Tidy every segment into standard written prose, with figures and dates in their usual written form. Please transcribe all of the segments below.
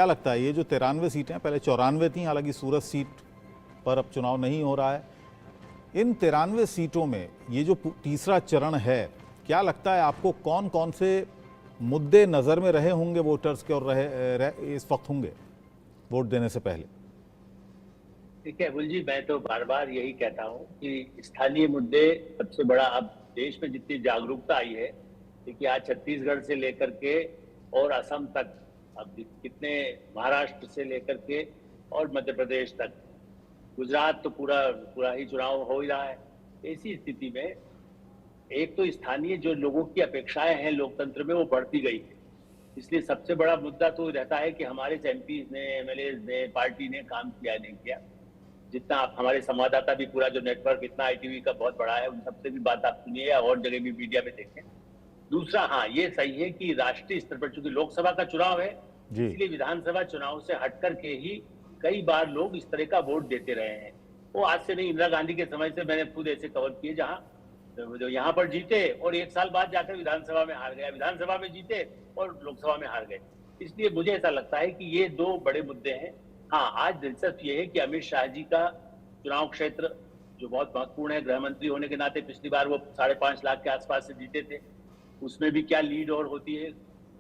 क्या लगता है ये जो 93 सीटें हैं, पहले 94 थी, हालांकि सूरत सीट पर अब चुनाव नहीं हो रहा है, इन 93 सीटों में ये जो तीसरा चरण है, क्या लगता है आपको कौन कौन से मुद्दे नज़र में रहे होंगे वोटर्स के और इस वक्त होंगे वोट देने से पहले? ठीक है अबुल जी, मैं तो बार बार यही कहता हूँ कि स्थानीय मुद्दे सबसे बड़ा। अब देश में जितनी जागरूकता आई है, देखिए आज छत्तीसगढ़ से लेकर के और असम तक, अब कितने, महाराष्ट्र से लेकर के और मध्य प्रदेश तक, गुजरात तो पूरा पूरा ही चुनाव हो ही रहा है। ऐसी स्थिति में एक तो स्थानीय जो लोगों की अपेक्षाएं हैं लोकतंत्र में, वो बढ़ती गई है। इसलिए सबसे बड़ा मुद्दा तो रहता है कि हमारे एमपी ने, एमएलए ने, पार्टी ने काम किया नहीं किया। जितना आप, हमारे संवाददाता भी, पूरा जो नेटवर्क इतना आईटीवी का बहुत बड़ा है, उन सबसे भी बात आप सुनिए या और जगह भी मीडिया में देखें। दूसरा, हाँ ये सही है कि राष्ट्रीय स्तर पर चूंकि लोकसभा का चुनाव है, इसलिए विधानसभा चुनाव से हट करके ही कई बार लोग इस तरह का वोट देते रहे हैं। वो आज से नहीं, इंदिरा गांधी के समय से मैंने खुद ऐसे कवर किए, जहाँ जो यहाँ पर जीते और एक साल बाद जाकर विधानसभा में हार गया, विधानसभा में जीते और लोकसभा में हार गए। इसलिए मुझे ऐसा लगता है कि ये दो बड़े मुद्दे हैं। हाँ, आज दिलचस्प ये है कि अमित शाह जी का चुनाव क्षेत्र जो बहुत महत्वपूर्ण है, गृह मंत्री होने के नाते पिछली बार वो 5.5 लाख के आसपास से जीते थे, उसमें भी क्या लीड और होती है।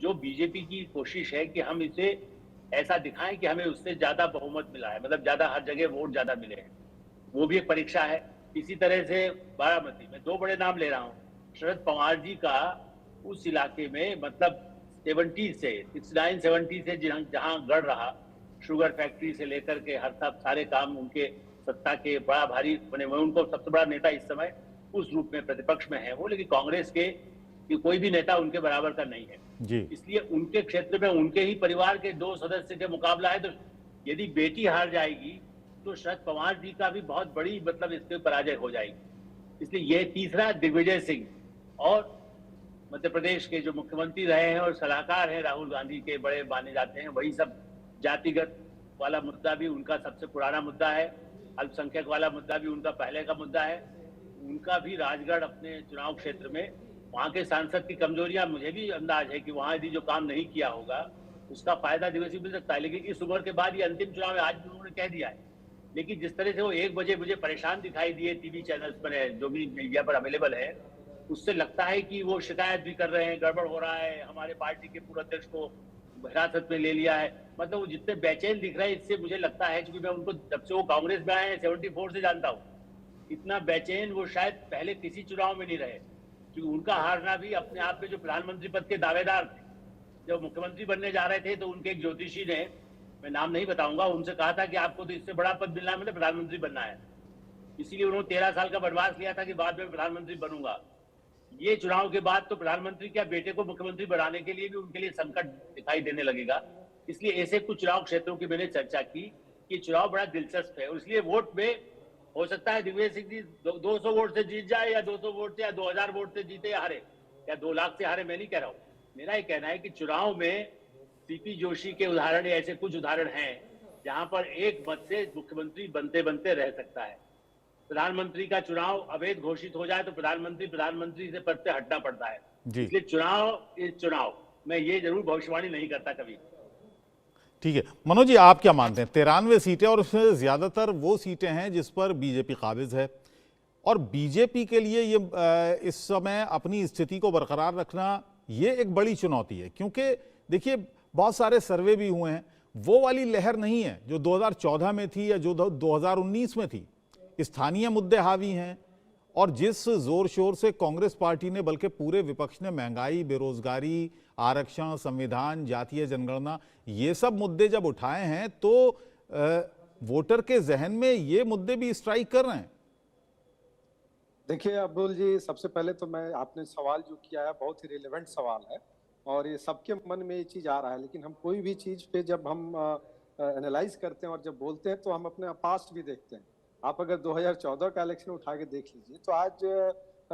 जो बीजेपी की कोशिश है कि हम इसे ऐसा दिखाएं कि हमें उससे ज्यादा बहुमत मिला है, मतलब ज्यादा हर जगह वोट ज्यादा मिले हैं, वो भी एक परीक्षा है। इसी तरह से बारामती में दो बड़े नाम ले रहा हूँ, शरद पवार जी का उस इलाके में, मतलब 70 से 69 70 से जहां गढ़ रहा, शुगर फैक्ट्री से लेकर के हर सारे काम उनके सत्ता के बड़ा भारी बने हुए। उनको सबसे बड़ा नेता इस समय उस रूप में प्रतिपक्ष में है वो, लेकिन कांग्रेस के कि कोई भी नेता उनके बराबर का नहीं है जी। इसलिए उनके क्षेत्र में उनके ही परिवार के 2 सदस्य के मुकाबला है। तो यदि बेटी हार जाएगी तो शरद पवार जी का भी बहुत बड़ी, मतलब इसके पराजय हो जाएगी। इसलिए ये तीसरा, दिग्विजय सिंह और मध्य प्रदेश के जो मुख्यमंत्री रहे हैं और सलाहकार हैं राहुल गांधी के, बड़े माने जाते हैं, वही सब जातिगत वाला मुद्दा भी उनका सबसे पुराना मुद्दा है, अल्पसंख्यक वाला मुद्दा भी उनका पहले का मुद्दा है। उनका भी राजगढ़ अपने चुनाव क्षेत्र में, वहां के सांसद की कमजोरियां मुझे भी अंदाज है कि वहां यदि जो काम नहीं किया होगा उसका फायदा दिवस मिल सकता है, लेकिन इस उम्र के बाद ये अंतिम चुनाव है, आज भी उन्होंने कह दिया है। लेकिन जिस तरह से वो 1 बजे मुझे परेशान दिखाई दिए टीवी चैनल्स पर, जो भी मीडिया पर अवेलेबल है, उससे लगता है कि वो शिकायत भी कर रहे हैं, गड़बड़ हो रहा है, हमारे पार्टी के पूर्व अध्यक्ष को हिरासत में ले लिया है। मतलब वो जितने बेचैन दिख रहे हैं, इससे मुझे लगता है, क्योंकि मैं उनको जब से वो कांग्रेस में आए हैं 74 से जानता हूँ, इतना बेचैन वो शायद पहले किसी चुनाव में नहीं रहे। क्योंकि उनका हारना भी अपने आप में, जो प्रधानमंत्री पद के दावेदार थे, जब मुख्यमंत्री बनने जा रहे थे तो उनके एक ज्योतिषी ने, मैं नाम नहीं बताऊंगा, उनसे कहा था कि आपको तो इससे बड़ा पद मिलना है, मतलब प्रधानमंत्री बनना है। इसीलिए उन्होंने 13 साल का वनवास लिया था कि बाद में प्रधानमंत्री बनूंगा। ये चुनाव के बाद तो प्रधानमंत्री क्या, बेटे को मुख्यमंत्री बनाने के लिए भी उनके लिए संकट दिखाई देने लगेगा। इसलिए ऐसे कुछ चुनाव क्षेत्रों की मैंने चर्चा की कि चुनाव बड़ा दिलचस्प है, और इसलिए वोट में हो सकता है दिग्विजय सिंह जी 200 वोट से जीत जाए, या 200 वोट से, या 2000 वोट से जीते या हारे, या 2 लाख से हारे, मैं नहीं कह रहा हूं। मेरा ये कहना है कि चुनाव में सीपी जोशी के उदाहरण, ऐसे कुछ उदाहरण हैं जहां पर एक मत से मुख्यमंत्री बनते बनते रह सकता है। प्रधानमंत्री का चुनाव अवैध घोषित हो जाए तो प्रधानमंत्री से पद से हटना पड़ता है। इसलिए चुनाव मैं ये जरूर भविष्यवाणी नहीं करता कभी। ठीक है मनोज जी, आप क्या मानते हैं? 93 सीटें और उसमें ज्यादातर वो सीटें हैं जिस पर बीजेपी काबिज है, और बीजेपी के लिए ये इस समय अपनी स्थिति को बरकरार रखना ये एक बड़ी चुनौती है, क्योंकि देखिए बहुत सारे सर्वे भी हुए हैं, वो वाली लहर नहीं है जो 2014 में थी या जो 2019 में थी। स्थानीय मुद्दे हावी हैं, और जिस जोर शोर से कांग्रेस पार्टी ने, बल्कि पूरे विपक्ष ने, महंगाई, बेरोजगारी, आरक्षण, संविधान, जातीय जनगणना, ये सब मुद्दे जब उठाए हैं तो वोटर के जहन में ये मुद्दे भी स्ट्राइक कर रहे हैं। देखिए अब्दुल जी, सबसे पहले तो मैं, आपने सवाल जो किया है बहुत ही रिलेवेंट सवाल है, और ये सबके मन में ये चीज आ रहा है। लेकिन हम कोई भी चीज पे जब हम एनालाइज करते हैं और जब बोलते हैं तो हम अपने पास्ट भी देखते हैं। आप अगर 2014 का इलेक्शन उठा के देख लीजिए तो आज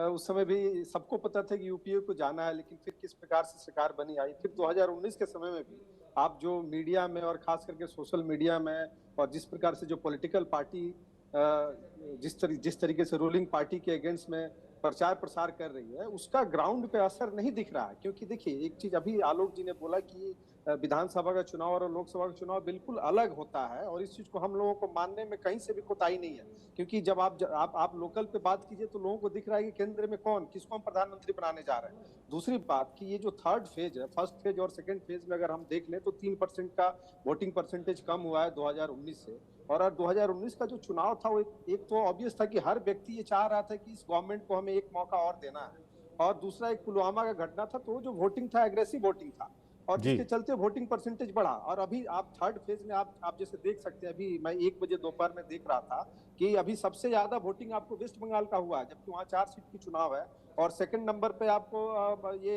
उस समय भी सबको पता था कि यूपीए को जाना है, लेकिन फिर किस प्रकार से सरकार बनी आई। फिर 2019 के समय में भी आप जो मीडिया में और खास करके सोशल मीडिया में, और जिस प्रकार से जो पॉलिटिकल पार्टी जिस तरीके से रूलिंग पार्टी के अगेंस्ट में प्रचार प्रसार कर रही है, उसका ग्राउंड पे असर नहीं दिख रहा है। क्योंकि देखिए एक चीज अभी आलोक जी ने बोला कि विधानसभा का चुनाव और लोकसभा का चुनाव बिल्कुल अलग होता है, और इस चीज को हम लोगों को मानने में कहीं से भी कोताही नहीं है। क्योंकि जब आप लोकल पे बात कीजिए तो लोगों को दिख रहा है कि केंद्र में किसको हम प्रधानमंत्री बनाने जा रहे हैं। दूसरी बात कि ये जो थर्ड फेज है, फर्स्ट फेज और सेकंड फेज में अगर हम देख लें तो 3% का वोटिंग परसेंटेज कम हुआ है 2019 से। और 2019 का जो चुनाव था वो एक तो ऑब्वियस था कि हर व्यक्ति ये चाह रहा था कि इस गवर्नमेंट को हमें एक मौका और देना है, और दूसरा एक पुलवामा का घटना था, तो जो वोटिंग था एग्रेसिव वोटिंग था, और जी जिसके चलते वोटिंग परसेंटेज बढ़ा। और अभी आप थर्ड फेज में आप जैसे देख सकते हैं, अभी मैं 1 बजे दोपहर में देख रहा था कि अभी सबसे ज्यादा वोटिंग आपको वेस्ट बंगाल का हुआ है, जबकि वहाँ 4 सीट की चुनाव है। और सेकंड नंबर पे आपको ये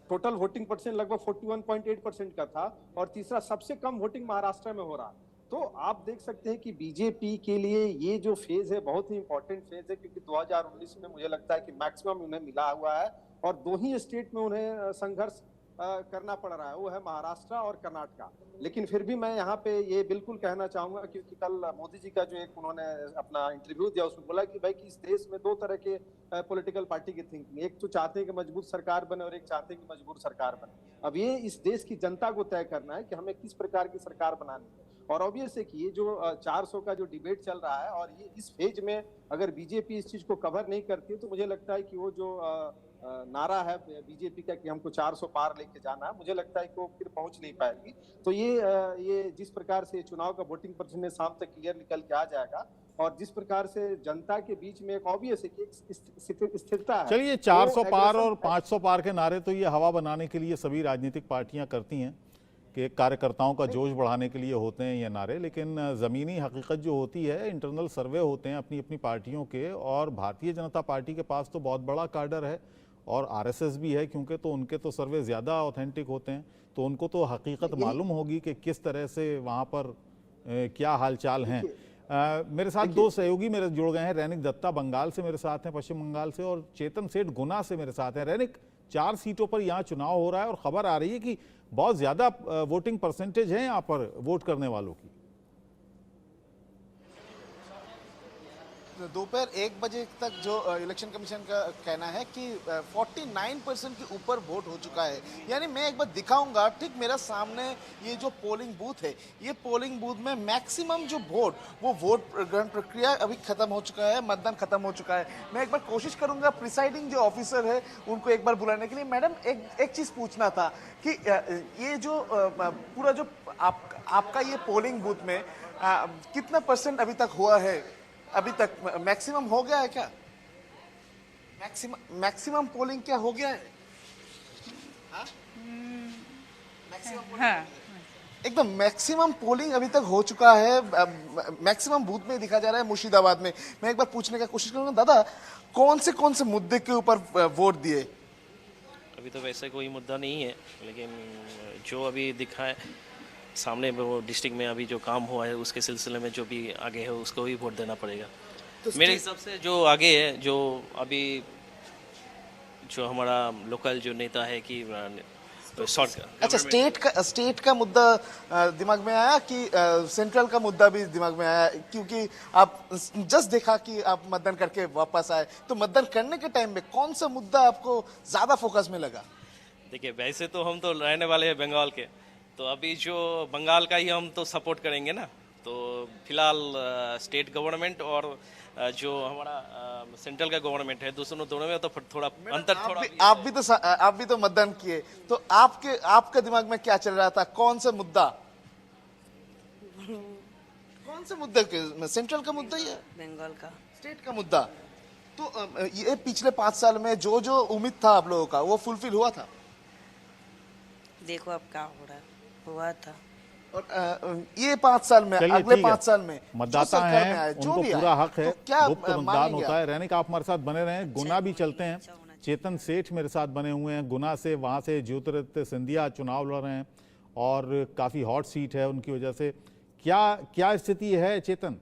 टोटल वोटिंग परसेंट लगभग 41.8% का था, और तीसरा सबसे कम वोटिंग महाराष्ट्र में हो रहा। तो आप देख सकते हैं कि बीजेपी के लिए ये जो फेज है बहुत ही इंपॉर्टेंट फेज है, क्योंकि 2019 में मुझे लगता है कि मैक्सिमम उन्हें मिला हुआ है, और 2 ही स्टेट में उन्हें संघर्ष करना पड़ रहा है, वो है महाराष्ट्र और कर्नाटका। लेकिन फिर भी मैं यहाँ पे ये बिल्कुल कहना चाहूंगा, क्योंकि कल मोदी जी का जो एक उन्होंने अपना इंटरव्यू दिया उसमें बोला कि भाई कि इस देश में 2 तरह के पॉलिटिकल पार्टी की थिंकिंग, एक तो चाहते हैं कि मजबूत सरकार बने और एक चाहते हैं कि मजबूर सरकार बने। अब ये इस देश की जनता को तय करना है कि हमें किस प्रकार की सरकार बनानी है। और ऑब्वियस है कि ये जो 400 का जो डिबेट चल रहा है, और ये इस फेज में अगर बीजेपी इस चीज को कवर नहीं करती है तो मुझे लगता है कि वो जो नारा है बीजेपी का कि हमको 400 पार लेके जाना है, मुझे लगता है कि वो फिर पहुंच नहीं पाएगी। तो ये जिस प्रकार से चुनाव का वोटिंग परसेंटेज शाम तक क्लियर निकल के आ जाएगा, और जिस प्रकार से जनता के बीच में एक ऑब्वियस है कि एक स्थिरता है। चलिए, 400 पार और 500 पार के नारे तो ये हवा बनाने के लिए सभी राजनीतिक पार्टियां करती हैं कि कार्यकर्ताओं का जोश बढ़ाने के लिए होते हैं ये नारे, लेकिन ज़मीनी हकीकत जो होती है, इंटरनल सर्वे होते हैं अपनी अपनी पार्टियों के, और भारतीय जनता पार्टी के पास तो बहुत बड़ा कार्डर है और आरएसएस भी है, क्योंकि तो उनके तो सर्वे ज़्यादा ऑथेंटिक होते हैं, तो उनको तो हकीकत मालूम होगी कि किस तरह से वहाँ पर क्या हालचाल हैं। मेरे साथ 2 सहयोगी मेरे जुड़ गए हैं। रैनिक दत्ता बंगाल से मेरे साथ हैं, पश्चिम बंगाल से, और चेतन सेठ गुना से मेरे साथ हैं। रैनिक, 4 सीटों पर यहाँ चुनाव हो रहा है और खबर आ रही है कि बहुत ज्यादा वोटिंग परसेंटेज है यहाँ पर वोट करने वालों की। दोपहर 1 बजे तक जो इलेक्शन कमीशन का कहना है कि 49% के ऊपर वोट हो चुका है। यानी मैं एक बार दिखाऊंगा, ठीक मेरा सामने ये जो पोलिंग बूथ है, ये पोलिंग बूथ में मैक्सिमम जो वोट ग्रहण प्रक्रिया अभी खत्म हो चुका है, मतदान खत्म हो चुका है। मैं एक बार कोशिश करूंगा प्रिसाइडिंग जो ऑफिसर है उनको एक बार बुलाने के लिए। मैडम, एक चीज पूछना था कि ये जो पूरा जो आपका ये पोलिंग बूथ में कितना परसेंट अभी तक हुआ है? अभी तक मैक्सिमम हो गया है क्या? मैक्सिमम पोलिंग क्या हो गया है? हाँ, एकदम मैक्सिमम पोलिंग अभी तक हो चुका है। मैक्सिमम बूथ में दिखा जा रहा है मुर्शिदाबाद में। मैं एक बार पूछने का कोशिश करूंगा, दादा कौन से मुद्दे के ऊपर वोट दिए? अभी तो वैसे कोई मुद्दा नहीं है, लेकिन जो अभी दिखा है सामने वो डिस्ट्रिक्ट में अभी जो काम हुआ है उसके सिलसिले में जो भी आगे है उसको ही वोट देना पड़ेगा। तो मेरे हिसाब से जो आगे है, जो अभी जो हमारा लोकल जो नेता है कि अच्छा, स्टेट का मुद्दा दिमाग में आया कि सेंट्रल का मुद्दा भी दिमाग में आया? क्योंकि आप जस्ट देखा कि आप मतदान करके वापस आए, तो मतदान करने के टाइम में कौन सा मुद्दा आपको ज्यादा फोकस में लगा? देखिए, वैसे तो हम तो रहने वाले हैं बंगाल के, तो अभी जो बंगाल का ही हम तो सपोर्ट करेंगे ना। तो फिलहाल स्टेट गवर्नमेंट और जो हमारा सेंट्रल का गवर्नमेंट है, दोनों में तो थोड़ा अंतर आप भी तो मतदान किए, तो आपके दिमाग में क्या चल रहा था? कौन सा मुद्दा सेंट्रल का मुद्दा या बंगाल का स्टेट का मुद्दा? तो ये पिछले 5 साल में जो उम्मीद था आप लोगों का वो फुलफिल हुआ था? देखो अब क्या हो रहा है, हुआ था। और ये 5 साल में, अगले 5 साल में मतदाता हैं, उनको पूरा हक है, गुप्त मतदान होता है। रैनिक, आप हमारे साथ बने रहें। गुना भी चलते हैं, चेतन सेठ मेरे साथ बने हुए हैं गुना से, वहां से ज्योतिरादित्य सिंधिया चुनाव लड़ रहे हैं और काफी हॉट सीट है उनकी वजह से। क्या स्थिति है चेतन?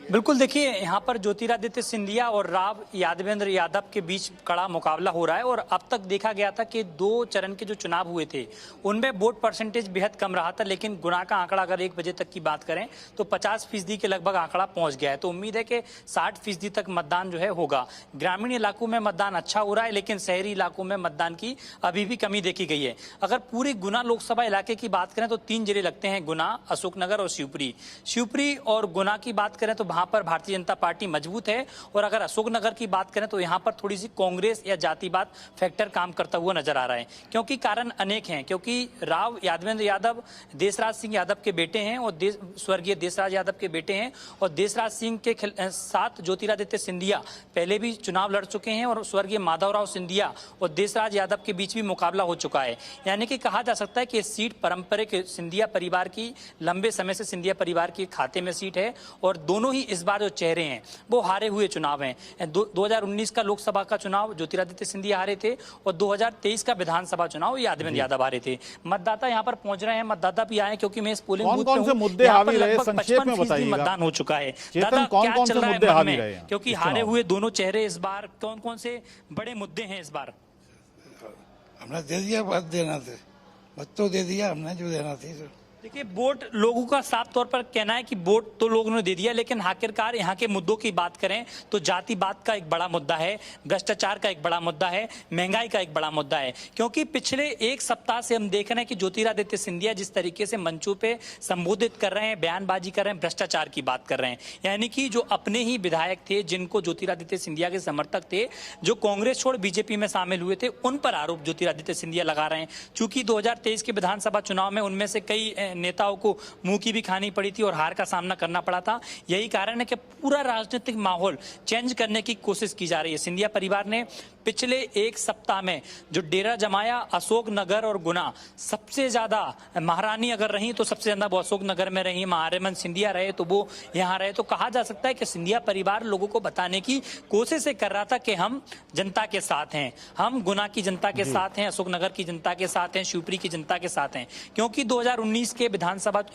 बिल्कुल, देखिए यहाँ पर ज्योतिरादित्य सिंधिया और राव यादवेंद्र यादव के बीच कड़ा मुकाबला हो रहा है। और अब तक देखा गया था कि 2 चरण के जो चुनाव हुए थे उनमें वोट परसेंटेज बेहद कम रहा था, लेकिन गुना का आंकड़ा अगर 1 बजे तक की बात करें तो 50% के लगभग आंकड़ा पहुंच गया है। तो उम्मीद है कि 60% तक मतदान जो है होगा। ग्रामीण इलाकों में मतदान अच्छा हो रहा है, लेकिन शहरी इलाकों में मतदान की अभी भी कमी देखी गई है। अगर पूरी गुना लोकसभा इलाके की बात करें तो 3 जिले लगते हैं, गुना, अशोकनगर और शिवपुरी और गुना की बात करें तो वहां पर भारतीय जनता पार्टी मजबूत है। और अगर अशोकनगर की बात करें तो यहां पर थोड़ी सी कांग्रेस या जातिवाद फैक्टर काम करता हुआ नजर आ रहा है, क्योंकि कारण अनेक हैं। क्योंकि राव यादवेंद्र यादव देशराज सिंह यादव के बेटे हैं और स्वर्गीय देशराज यादव के बेटे हैं, और देशराज सिंह के साथ ज्योतिरादित्य सिंधिया पहले भी चुनाव लड़ चुके हैं और स्वर्गीय माधवराव सिंधिया और देशराज यादव के बीच भी मुकाबला हो चुका है। यानी कि कहा जा सकता है कि सीट पारंपरिक सिंधिया परिवार की, लंबे समय से सिंधिया परिवार के खाते में सीट है। और दोनों ही इस बार जो चेहरे हैं वो हारे हुए चुनाव हैं। 2019 का लोकसभा का चुनाव ज्योतिरादित्य सिंधिया हारे थे और 2023 का विधानसभा चुनाव यादवेंद्र यादव हारे थे। मतदाता यहाँ पर पहुंच रहे हैं, मतदाता भी आए, क्योंकि मैं इस पोलिंग बूथ कौन से मुद्दे हावी रहे, संक्षेप में बताइएगा। मतदान हो चुका है। चेतन, कौन-कौन से मुद्दे हावी रहे हैं? क्योंकि हारे हुए दोनों चेहरे इस बार कौन-कौन से बड़े मुद्दे हैं इस बार? हमने दे दिया, बात देना थे, मत तो दे दिया हमने जो देना थी। देखिए, वोट लोगों का साफ तौर पर कहना है कि वोट तो लोगों ने दे दिया, लेकिन आखिरकार यहाँ के मुद्दों की बात करें तो जातिवाद का एक बड़ा मुद्दा है, भ्रष्टाचार का एक बड़ा मुद्दा है, महंगाई का एक बड़ा मुद्दा है। क्योंकि पिछले 1 सप्ताह से हम देख रहे हैं कि ज्योतिरादित्य सिंधिया जिस तरीके से मंचों पे संबोधित कर रहे हैं, बयानबाजी कर रहे हैं, भ्रष्टाचार की बात कर रहे हैं। यानी कि जो अपने ही विधायक थे, जिनको ज्योतिरादित्य सिंधिया के समर्थक थे, जो कांग्रेस छोड़ बीजेपी में शामिल हुए थे, उन पर आरोप ज्योतिरादित्य सिंधिया लगा रहे हैं। चूंकि 2023 के विधानसभा चुनाव में उनमें से कई नेताओं को मुंह की भी खानी पड़ी थी और हार का सामना करना पड़ा था। यही कारण है कि पूरा राजनीतिक माहौल चेंज करने की कोशिश की जा रही है। सिंधिया परिवार ने पिछले 1 सप्ताह में जो डेरा जमाया, अशोकनगर और गुना, सबसे ज्यादा महारानी अगर रही तो सबसे ज्यादा वो अशोकनगर में रही, महारेमन सिंधिया रहे तो वो यहाँ रहे। तो कहा जा सकता है कि सिंधिया परिवार लोगों को बताने की कोशिश कर रहा था कि हम जनता के साथ हैं, हम गुना की जनता के साथ हैं, अशोकनगर की जनता के साथ हैं, शिवपुरी की जनता के साथ हैं। क्योंकि 2019 के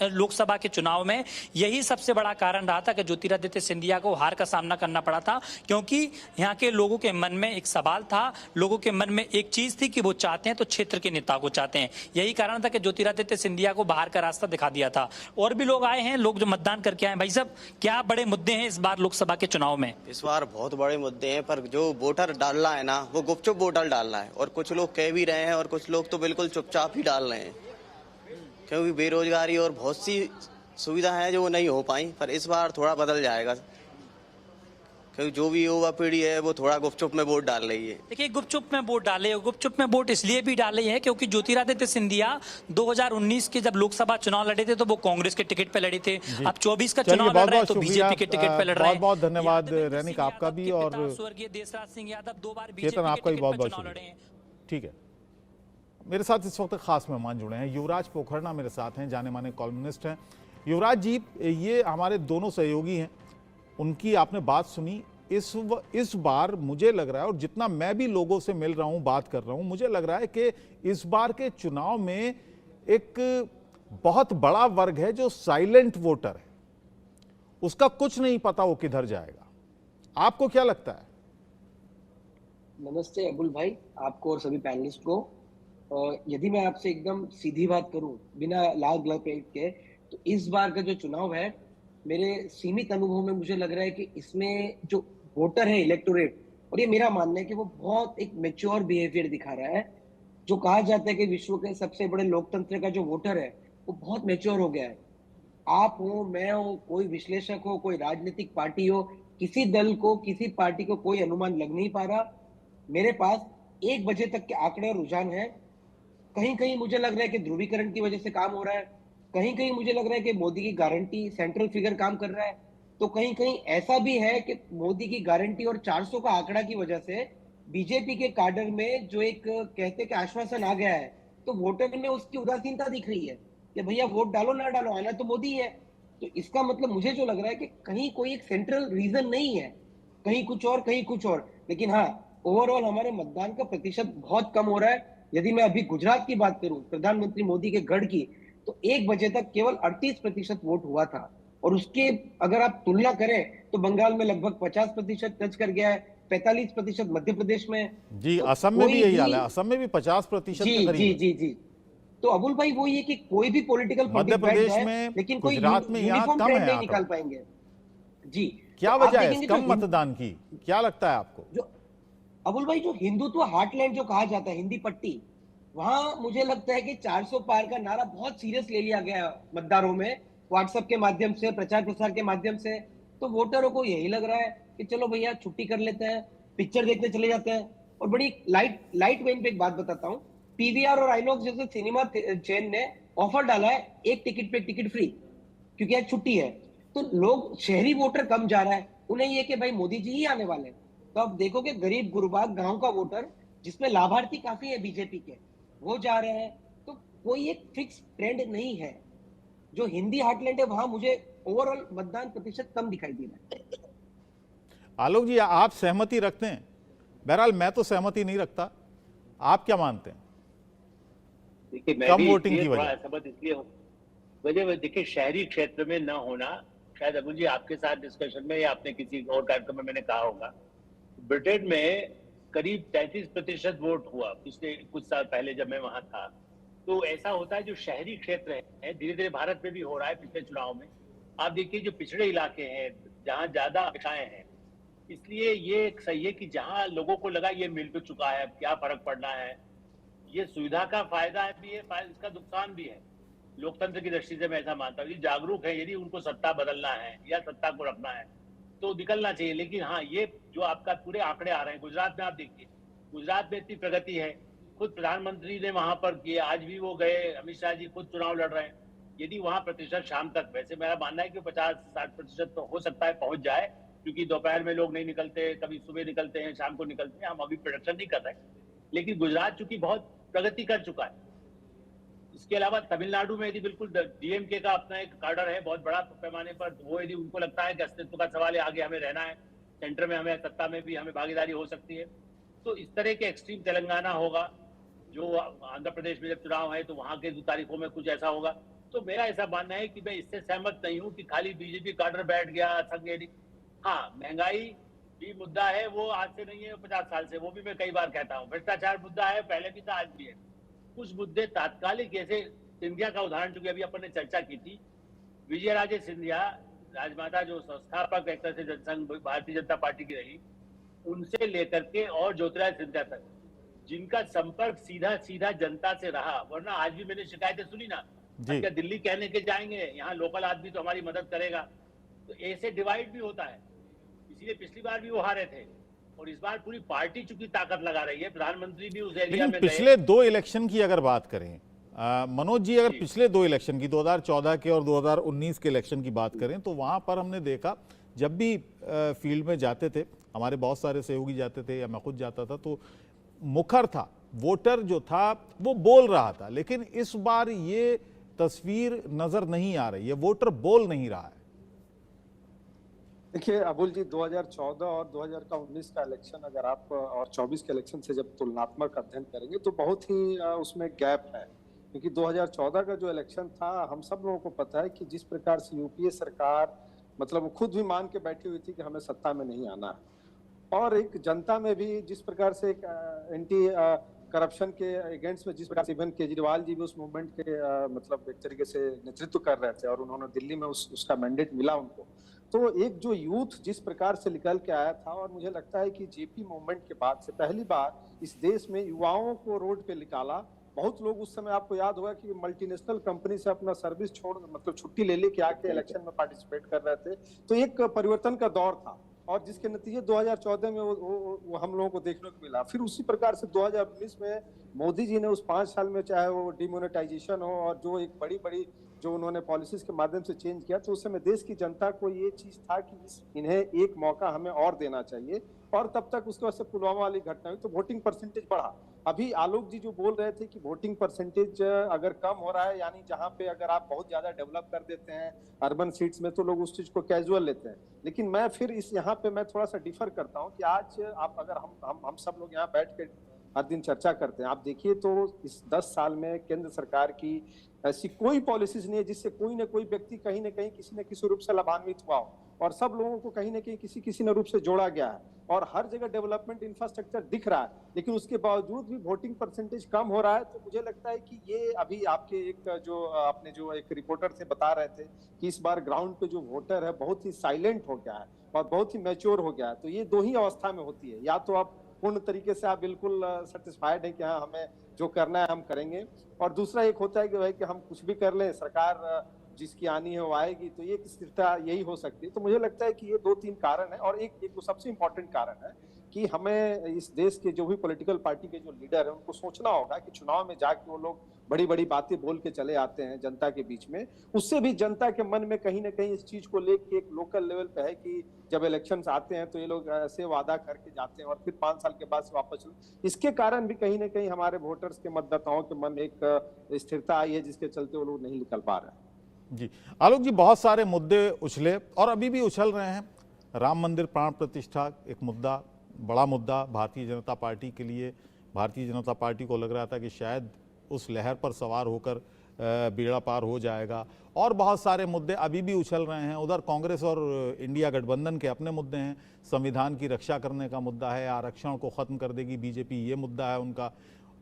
लोकसभा के चुनाव में यही सबसे बड़ा कारण रहा था कि ज्योतिरादित्य सिंधिया को हार का सामना करना पड़ा था। क्योंकि यहाँ के लोगों के मन में एक सवाल था, लोगों के मन में एक चीज थी कि वो चाहते हैं तो क्षेत्र के नेता को चाहते हैं। यही कारण था कि ज्योतिरादित्य सिंधिया को बाहर का रास्ता दिखा दिया था। और भी लोग आए हैं, लोग जो मतदान करके आए। भाई साहब, क्या बड़े मुद्दे हैं इस बार लोकसभा के चुनाव में? इस बार बहुत बड़े मुद्दे हैं, पर जो वोटर डालना है ना, वो गुपचुप वोटर डालना है। और कुछ लोग कह भी रहे हैं और कुछ लोग तो बिल्कुल चुपचाप ही डाल रहे हैं, क्योंकि बेरोजगारी और बहुत सी सुविधा है जो नहीं हो पाई। पर इस बार थोड़ा बदल जाएगा, क्योंकि जो भी युवा पीढ़ी है वो थोड़ा गुपचुप में वोट डाल रही है। देखिए, गुपचुप में वोट डाले, गुपचुप में वोट इसलिए भी डाल रही है क्योंकि ज्योतिरादित्य सिंधिया 2019 के जब लोकसभा चुनाव लड़े थे तो वो कांग्रेस के टिकट पे लड़े थे। अब 24 का चुनाव लड़ रहे हैं तो बीजेपी के टिकट पे लड़ रहे हैं। बहुत बहुत धन्यवाद रैनिक, आपका भी, और स्वर्गीय देशराज सिंह यादव 2 बार चेतन, आपका भी बहुत बहुत शुक्रिया। ठीक है, मेरे साथ इस वक्त खास मेहमान जुड़े हैं। युवराज पोखरना मेरे साथ हैं, जाने माने कॉलमनिस्ट हैं। युवराज जी, ये हमारे दोनों सहयोगी हैं, उनकी आपने बात सुनी। इस बार मुझे लग रहा है, और जितना मैं भी लोगों से मिल रहा हूं, बात कर रहा हूं, मुझे लग रहा है कि इस बार के चुनाव में एक बहुत बड़ा वर्ग है जो साइलेंट वोटर है, उसका कुछ नहीं पता वो किधर जाएगा। आपको क्या लगता है? नमस्ते अबुल भाई, आपको और सभी पैनलिस्ट को। यदि मैं आपसे एकदम सीधी बात करूं, बिना लाल लपेट के, तो इस बार का जो चुनाव है, मेरे सीमित अनुभव में मुझे लग रहा है कि इसमें जो वोटर है, इलेक्टोरेट, और ये मेरा मानना है कि वो बहुत एक मैच्योर बिहेवियर दिखा रहा है। जो कहा जाता है कि विश्व के सबसे बड़े लोकतंत्र का जो वोटर है वो बहुत मैच्योर हो गया है। आप हो, मैं हो, कोई विश्लेषक हो, कोई राजनीतिक पार्टी हो, किसी दल को, किसी पार्टी को कोई अनुमान लग नहीं पा रहा। मेरे पास 1 बजे तक के आंकड़े और रुझान है। कहीं कहीं मुझे लग रहा है कि ध्रुवीकरण की वजह से काम हो रहा है, कहीं कहीं मुझे लग रहा है कि मोदी की गारंटी, सेंट्रल फिगर काम कर रहा है, तो कहीं कहीं ऐसा भी है कि मोदी की गारंटी और 400 का आंकड़ा की वजह से बीजेपी के काडर में जो एक कहते कि आश्वासन आ गया है, तो वोटर में उसकी उदासीनता दिख रही है कि भैया वोट डालो ना डालो, आना तो मोदी है। तो इसका मतलब मुझे जो लग रहा है कि कहीं कोई एक सेंट्रल रीजन नहीं है, कहीं कुछ और, कहीं कुछ और। लेकिन हाँ, ओवरऑल हमारे मतदान का प्रतिशत बहुत कम हो रहा है। यदि मैं अभी गुजरात की बात करूं, प्रधानमंत्री मोदी के गढ़ की, तो 1 बजे तक केवल 38% वोट हुआ था। और उसके अगर आप तुलना करें तो बंगाल में लगभग 50% टच कर गया है, 45% मध्य प्रदेश में। जी, तो असम में भी कोई यही हाल है, असम में भी 50% जी के करीब जी है। जी जी। तो अबुल भाई वो ये कि कोई भी पॉलिटिकल मध्य पंडित बैठ प्रदेश जाए में, लेकिन कोई गुजरात में यहाँ यूनिफॉर्म कम ट्रेंड है नहीं आंकड़ा। निकाल पाएंगे। जी। तो क्या आप वजह है इस देखेंगे कम मतदान की, क्या लगता है आपको? जो अबुल भाई जो हिंदुत्व हार्टलैंड जो कहा जाता है, हिंदी पट्टी, वहां मुझे लगता है कि 400 पार का नारा बहुत सीरियस ले लिया गया मतदारों में, व्हाट्सएप के माध्यम से, प्रचार प्रसार के माध्यम से। तो वोटरों को यही लग रहा है कि चलो भैया छुट्टी कर लेते हैं, पिक्चर देखने चले जाते हैं। और बड़ी लाइट लाइट वेन पे एक बात बताता हूँ, पीवीआर और आइनॉक्स जैसे सिनेमा चेन ने ऑफर डाला है एक टिकट पे टिकट फ्री, क्योंकि आज छुट्टी है। तो लोग, शहरी वोटर कम जा रहा है, उन्हें ये कि भाई मोदी जी ही आने वाले हैं। तो आप देखोगे गरीब गुरबा गांव का वोटर, जिसमें लाभार्थी काफी है बीजेपी के, वो जा रहे हैं। तो कोई एक फिक्स ट्रेंड नहीं है। जो हिंदी हार्टलैंड है वहां मुझे ओवरऑल मतदान प्रतिशत कम दिखाई दे रहा है। आलोक जी, आप सहमति रखते हैं? बहरहाल मैं तो सहमति नहीं रखता, आप क्या मानते हैं? देखिए, मैं कम भी वोटिंग की थोड़ा वजह? असहमत इसलिए हूँ, वजह देखिए शहरी क्षेत्र में न होना, शायद अबुल जी आपके साथ डिस्कशन में या आपने किसी और कार्यक्रम में मैंने कहा होगा, ब्रिटेन में करीब 33% वोट हुआ पिछले कुछ साल पहले जब मैं वहां था। तो ऐसा होता है जो शहरी क्षेत्र है, धीरे धीरे भारत में भी हो रहा है। पिछले चुनाव में आप देखिए जो पिछड़े इलाके हैं जहाँ ज्यादा अपेक्षाएं हैं, इसलिए ये एक सही है कि जहाँ लोगों को लगा ये मिल तो चुका है, अब क्या फर्क पड़ना है। ये सुविधा का फायदा भी है, इसका नुकसान भी है। लोकतंत्र की दृष्टि से मैं ऐसा मानता हूँ, जागरूक है, यदि उनको सत्ता बदलना है या सत्ता को रखना है तो निकलना चाहिए। लेकिन हाँ, ये जो आपका पूरे आंकड़े आ रहे हैं, गुजरात में आप देखिए, गुजरात में इतनी प्रगति है, खुद प्रधानमंत्री ने वहां पर किए, आज भी वो गए, अमित शाह जी खुद चुनाव लड़ रहे हैं। यदि वहां प्रतिशत शाम तक, वैसे मेरा मानना है कि 50-60% तो हो सकता है पहुंच जाए, क्योंकि दोपहर में लोग नहीं निकलते, कभी सुबह निकलते हैं, शाम को निकलते हैं, हम अभी प्रोडक्शन नहीं कर रहे। लेकिन गुजरात चूंकि बहुत प्रगति कर चुका है। इसके अलावा तमिलनाडु में यदि बिल्कुल डीएमके का अपना एक कार्डर है बहुत बड़ा पैमाने पर, वो यदि उनको लगता है कि अस्तित्व का सवाल है, आगे हमें रहना है, सेंटर में हमें, सत्ता में भी हमें भागीदारी हो सकती है, तो इस तरह के एक्सट्रीम तेलंगाना होगा, जो आंध्र प्रदेश में जब चुनाव है तो वहां के 2 तारीखों में कुछ ऐसा होगा। तो मेरा ऐसा मानना है कि मैं इससे सहमत नहीं हूँ कि खाली बीजेपी कार्डर बैठ गया, हाँ, महंगाई भी मुद्दा है, वो आज से नहीं है, 50 साल से, वो भी मैं कई बार कहता हूँ। भ्रष्टाचार मुद्दा है, पहले भी था, आज भी है। कुछ मुद्दे तात्कालिक, जैसे सिंधिया का उदाहरण जो अभी अपन ने चर्चा की थी, विजयराजे सिंधिया, राजमाता जो संस्थापक एक तरह से जनसंघ भारतीय जनता पार्टी की रही, उनसे लेकर के और ज्योतिरादित्य सिंधिया तक, जिनका संपर्क सीधा सीधा जनता से रहा, वरना आज भी मैंने शिकायतें सुनी ना, क्या दिल्ली कहने के जाएंगे, यहाँ लोकल आदमी तो हमारी मदद करेगा। तो ऐसे डिवाइड भी होता है, इसीलिए पिछली बार भी वो हारे थे, और इस बार पूरी पार्टी चूंकि ताकत लगा रही है, प्रधानमंत्री भी उस एरिया में गए। पिछले 2 इलेक्शन की अगर बात करें मनोज जी, अगर पिछले 2 इलेक्शन की, 2014 के और 2019 के इलेक्शन की बात करें, तो वहां पर हमने देखा, जब भी फील्ड में जाते थे, हमारे बहुत सारे सहयोगी जाते थे या मैं खुद जाता था, तो मुखर था, वोटर जो था वो बोल रहा था। लेकिन इस बार ये तस्वीर नजर नहीं आ रही है, वोटर बोल नहीं रहा है। देखिए अबुल जी, 2014 और 2019 का इलेक्शन अगर आप और 24 के इलेक्शन से जब तुलनात्मक अध्ययन करेंगे तो बहुत ही उसमें गैप है। क्योंकि 2014 का जो इलेक्शन था, हम सब लोगों को पता है कि जिस प्रकार से यूपीए सरकार, मतलब वो खुद भी मान के बैठी हुई थी कि हमें सत्ता में नहीं आना है, और एक जनता में भी जिस प्रकार से एक एंटी करप्शन के अगेंस्ट में जिस प्रकार से इवन केजरीवाल जी भी उस मूवमेंट के मतलब एक तरीके से नेतृत्व कर रहे थे, और उन्होंने दिल्ली में उसका मैंडेट मिला उनको। तो एक जो यूथ जिस प्रकार से निकल के आया था, और मुझे लगता है कि जेपी मूवमेंट के बाद से पहली बार इस देश में युवाओं को रोड पे निकाला। बहुत लोग उस समय, आपको याद होगा कि मल्टीनेशनल कंपनी से अपना सर्विस छोड़, मतलब छुट्टी ले लेके आके इलेक्शन में पार्टिसिपेट कर रहे थे। तो एक परिवर्तन का दौर था, और जिसके नतीजे 2014 में वो हम लोगों को देखने को मिला। फिर उसी प्रकार से 2019 में मोदी जी ने उस 5 साल में, चाहे वो डिमोनेटाइजेशन हो और जो एक बड़ी बड़ी जो उन्होंने पॉलिसीज के माध्यम से चेंज किया, तो उस समय देश की जनता को ये चीज था कि इन्हें एक मौका हमें और देना चाहिए। और तब तक उसके बाद से पुलवामा वाली घटना हुई तो वोटिंग परसेंटेज बढ़ा। अभी आलोक जी जो बोल रहे थे कि वोटिंग परसेंटेज अगर कम हो रहा है, यानी जहां पे अगर आप बहुत ज्यादा डेवलप कर देते हैं अर्बन सीट्स में तो लोग उस चीज को कैजुअल लेते हैं। लेकिन मैं फिर इस यहाँ पे मैं थोड़ा सा डिफर करता हूँ कि आज आप अगर हम सब लोग यहाँ बैठ के हर दिन चर्चा करते हैं। आप देखिए तो इस 10 साल में केंद्र सरकार की ऐसी कोई पॉलिसीज नहीं है जिससे कोई ना कोई व्यक्ति कहीं ना कहीं किसी न किसी रूप से लाभान्वित हुआ हो, और सब लोगों को कहीं ना कहीं किसी न रूप से जोड़ा गया है, और हर जगह डेवलपमेंट इंफ्रास्ट्रक्चर दिख रहा है, लेकिन उसके बावजूद भी वोटिंग परसेंटेज कम हो रहा है। तो मुझे लगता है कि ये अभी आपके एक जो आपने जो एक रिपोर्टर से बता रहे थे कि इस बार ग्राउंड पे जो वोटर है बहुत ही साइलेंट हो गया है और बहुत ही मैच्योर हो गया है। तो ये दो ही अवस्था में होती है, या तो आप पूर्ण तरीके से आप बिल्कुल सेटिस्फाइड है कि हाँ हमें जो करना है हम करेंगे, और दूसरा एक होता है कि भाई कि हम कुछ भी कर लें, सरकार जिसकी आनी है वो आएगी। तो ये स्थिरता यही हो सकती है। तो मुझे लगता है कि ये 2-3 कारण है, और एक सबसे इंपॉर्टेंट कारण है कि हमें इस देश के जो भी पॉलिटिकल पार्टी के जो लीडर है उनको सोचना होगा कि चुनाव में जाके वो लोग बड़ी बड़ी बातें बोल के चले आते हैं जनता के बीच में, उससे भी जनता के मन में कहीं ना कहीं इस चीज को लेके एक लोकल लेवल पे है कि जब इलेक्शंस आते हैं तो ये लोग ऐसे वादा करके जाते हैं और फिर 5 साल के बाद से वापस। इसके कारण भी कहीं ना कहीं हमारे वोटर्स के मतदाताओं के मन में एक स्थिरता आई है जिसके चलते वो लोग नहीं निकल पा रहे हैं। जी आलोक जी, बहुत सारे मुद्दे उछले और अभी भी उछल रहे हैं। राम मंदिर प्राण प्रतिष्ठा एक मुद्दा, बड़ा मुद्दा भारतीय जनता पार्टी के लिए। भारतीय जनता पार्टी को लग रहा था कि शायद उस लहर पर सवार होकर बेड़ा पार हो जाएगा, और बहुत सारे मुद्दे अभी भी उछल रहे हैं। उधर कांग्रेस और इंडिया गठबंधन के अपने मुद्दे हैं। संविधान की रक्षा करने का मुद्दा है, आरक्षण को ख़त्म कर देगी बीजेपी, ये मुद्दा है उनका,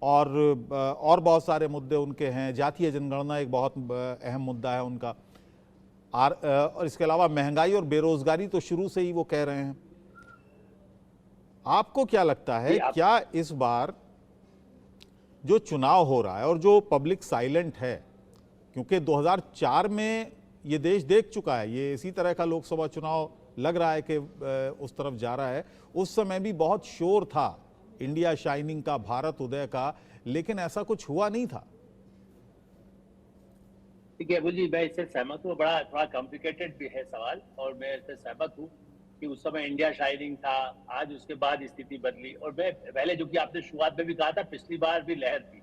और बहुत सारे मुद्दे उनके हैं। जातीय जनगणना एक बहुत अहम मुद्दा है उनका, और इसके अलावा महंगाई और बेरोजगारी तो शुरू से ही वो कह रहे हैं। आपको क्या लगता है, क्या इस बार जो चुनाव हो रहा है और जो पब्लिक साइलेंट है, क्योंकि 2004 में ये देश देख चुका है, ये इसी तरह का लोकसभा चुनाव लग रहा है कि उस तरफ जा रहा है। उस समय भी बहुत शोर था इंडिया शाइनिंग का, भारत उदय का, लेकिन ऐसा कुछ हुआ नहीं था। ठीक है अबुल जी, मैं इससे सहमत हूँ। बड़ा थोड़ा कॉम्प्लिकेटेड भी है सवाल, और मैं इससे सहमत हूँ कि उस समय इंडिया शाइनिंग था। आज उसके बाद स्थिति बदली, और मैं पहले जो कि आपने शुरुआत में भी कहा था पिछली बार भी लहर थी,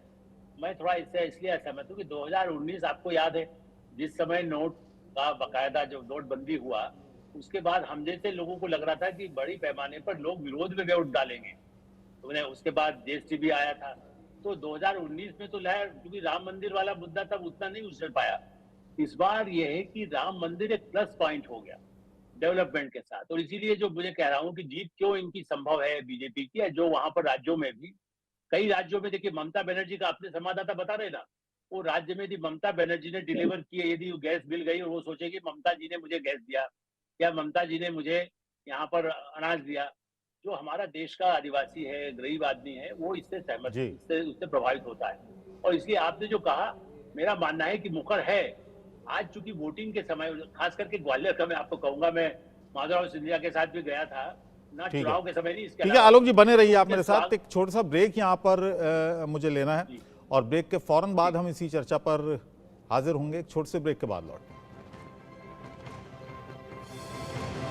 मैं थोड़ा इससे इसलिए असहमत हूँ कि 2019 आपको याद है जिस समय नोट का बाकायदा जो नोटबंदी हुआ, उसके बाद हम जैसे लोगों को लग रहा था कि बड़ी पैमाने पर लोग विरोध में वोट डालेंगे। तो उसके बाद जीएसटी भी आया था, तो 2019 में तो लहर, क्योंकि राम मंदिर वाला मुद्दा तब उतना नहीं उछल पाया। इस बार यह है कि राम मंदिर एक प्लस पॉइंट हो गया डेवलपमेंट के साथ, और इसीलिए जो मुझे कह रहा हूँ कि जीत क्यों इनकी संभव है बीजेपी की, जो वहां पर राज्यों में भी, कई राज्यों में देखिए ममता बनर्जी का अपने संवाददाता बता रहे ना, वो राज्य में यदि ममता बनर्जी ने डिलीवर किए, यदि गैस बिल गई और वो सोचेगी ममता जी ने मुझे गैस दिया या ममता जी ने मुझे यहाँ पर अनाज दिया, जो हमारा देश का आदिवासी है, गरीब आदमी है, वो इससे सहमत, उससे प्रभावित होता है। और इसलिए आपने जो कहा, मेरा मानना है कि मुखर है। आज चूंकि वोटिंग के समय, खास करके ग्वालियर का मैं आपको कहूंगा, मैं माधवराव सिंधिया के साथ भी गया था ना, चुनाव के समय नहीं। इसके ठीक है आलोक जी, बने रहिए आप मेरे साथ। एक छोटा सा ब्रेक यहाँ पर मुझे लेना है, और ब्रेक के फौरन बाद हम इसी चर्चा पर हाजिर होंगे। एक छोटे से ब्रेक के बाद लौटेंगे।